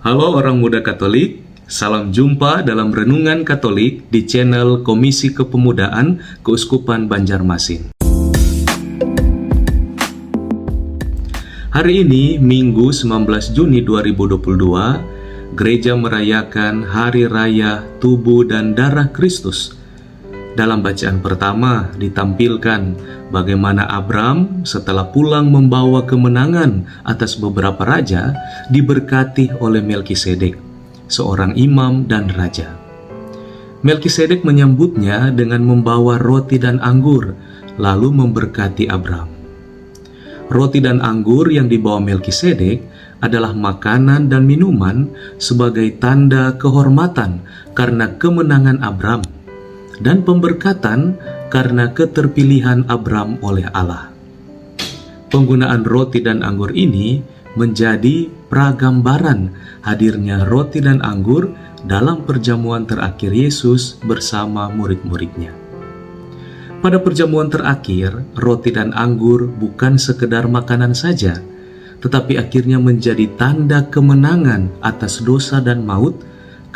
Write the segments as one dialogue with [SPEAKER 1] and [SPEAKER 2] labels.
[SPEAKER 1] Halo orang muda Katolik, salam jumpa dalam Renungan Katolik di channel Komisi Kepemudaan Keuskupan Banjarmasin. Hari ini, Minggu 19 Juni 2022, Gereja merayakan Hari Raya Tubuh dan Darah Kristus. Dalam bacaan pertama ditampilkan bagaimana Abram setelah pulang membawa kemenangan atas beberapa raja diberkati oleh Melkisedek, seorang imam dan raja. Melkisedek menyambutnya dengan membawa roti dan anggur, lalu memberkati Abram. Roti dan anggur yang dibawa Melkisedek adalah makanan dan minuman sebagai tanda kehormatan karena kemenangan Abram, dan pemberkatan karena keterpilihan Abram oleh Allah. Penggunaan roti dan anggur ini menjadi pragambaran hadirnya roti dan anggur dalam perjamuan terakhir Yesus bersama murid-muridnya. Pada perjamuan terakhir, roti dan anggur bukan sekedar makanan saja, tetapi akhirnya menjadi tanda kemenangan atas dosa dan maut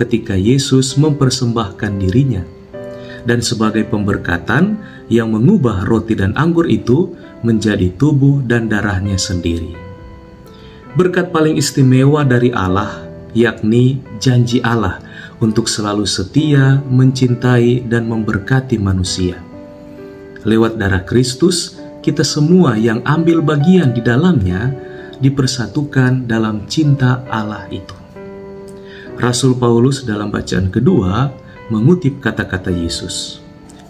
[SPEAKER 1] ketika Yesus mempersembahkan dirinya, dan sebagai pemberkatan yang mengubah roti dan anggur itu menjadi tubuh dan darahnya sendiri. Berkat paling istimewa dari Allah, yakni janji Allah untuk selalu setia, mencintai, dan memberkati manusia. Lewat darah Kristus, kita semua yang ambil bagian di dalamnya dipersatukan dalam cinta Allah itu. Rasul Paulus dalam bacaan kedua mengutip kata-kata Yesus,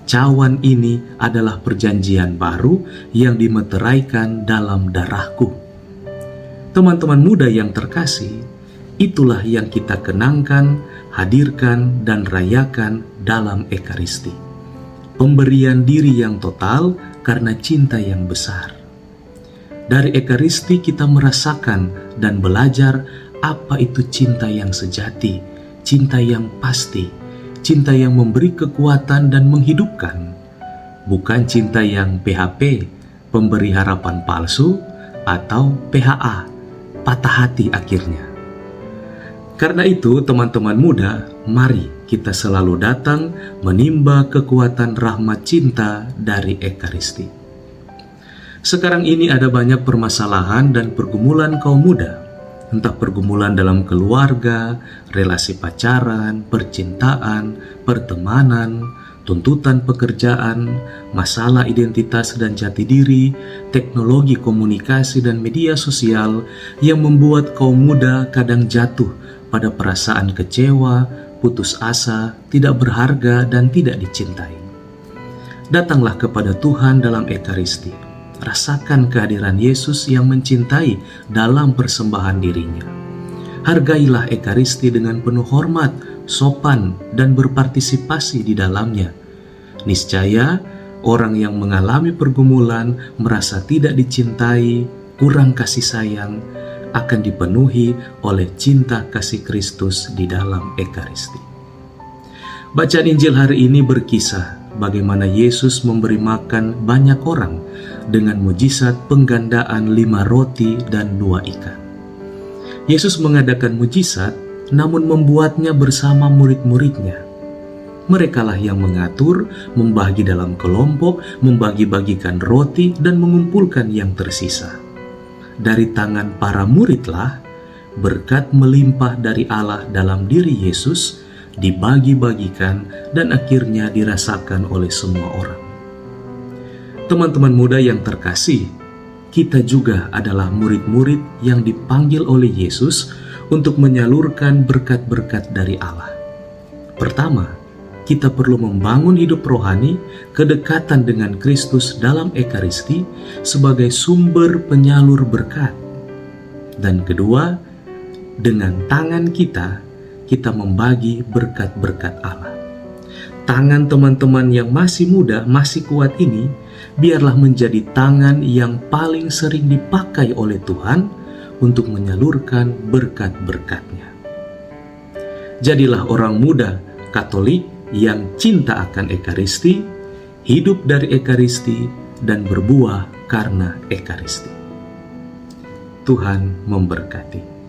[SPEAKER 1] "Cawan ini adalah perjanjian baru yang dimeteraikan dalam darahku." Teman-teman muda yang terkasih, itulah yang kita kenangkan, hadirkan, dan rayakan dalam Ekaristi. Pemberian diri yang total karena cinta yang besar. Dari Ekaristi kita merasakan dan belajar apa itu cinta yang sejati, cinta yang pasti, cinta yang memberi kekuatan dan menghidupkan, bukan cinta yang PHP, pemberi harapan palsu, atau PHA, patah hati akhirnya. Karena itu, teman-teman muda, mari kita selalu datang menimba kekuatan rahmat cinta dari Ekaristi. Sekarang ini ada banyak permasalahan dan pergumulan kaum muda, entah pergumulan dalam keluarga, relasi pacaran, percintaan, pertemanan, tuntutan pekerjaan, masalah identitas dan jati diri, teknologi komunikasi dan media sosial yang membuat kaum muda kadang jatuh pada perasaan kecewa, putus asa, tidak berharga, dan tidak dicintai. Datanglah kepada Tuhan dalam Ekaristi. Rasakan kehadiran Yesus yang mencintai dalam persembahan dirinya. Hargailah Ekaristi dengan penuh hormat, sopan, dan berpartisipasi di dalamnya. Niscaya, orang yang mengalami pergumulan, merasa tidak dicintai, kurang kasih sayang, akan dipenuhi oleh cinta kasih Kristus di dalam Ekaristi. Bacaan Injil hari ini berkisah bagaimana Yesus memberi makan banyak orang dengan mujizat penggandaan 5 roti dan 2 ikan. Yesus mengadakan mujizat, namun membuatnya bersama murid-muridnya. Merekalah yang mengatur, membagi dalam kelompok, membagi-bagikan roti, dan mengumpulkan yang tersisa. Dari tangan para muridlah, berkat melimpah dari Allah dalam diri Yesus dibagi-bagikan dan akhirnya dirasakan oleh semua orang. Teman-teman muda yang terkasih, kita juga adalah murid-murid yang dipanggil oleh Yesus untuk menyalurkan berkat-berkat dari Allah. Pertama, kita perlu membangun hidup rohani, kedekatan dengan Kristus dalam Ekaristi sebagai sumber penyalur berkat. Dan kedua, dengan tangan kita membagi berkat-berkat Allah. Tangan teman-teman yang masih muda, masih kuat ini, biarlah menjadi tangan yang paling sering dipakai oleh Tuhan untuk menyalurkan berkat-berkat-Nya. Jadilah orang muda Katolik yang cinta akan Ekaristi, hidup dari Ekaristi, dan berbuah karena Ekaristi. Tuhan memberkati.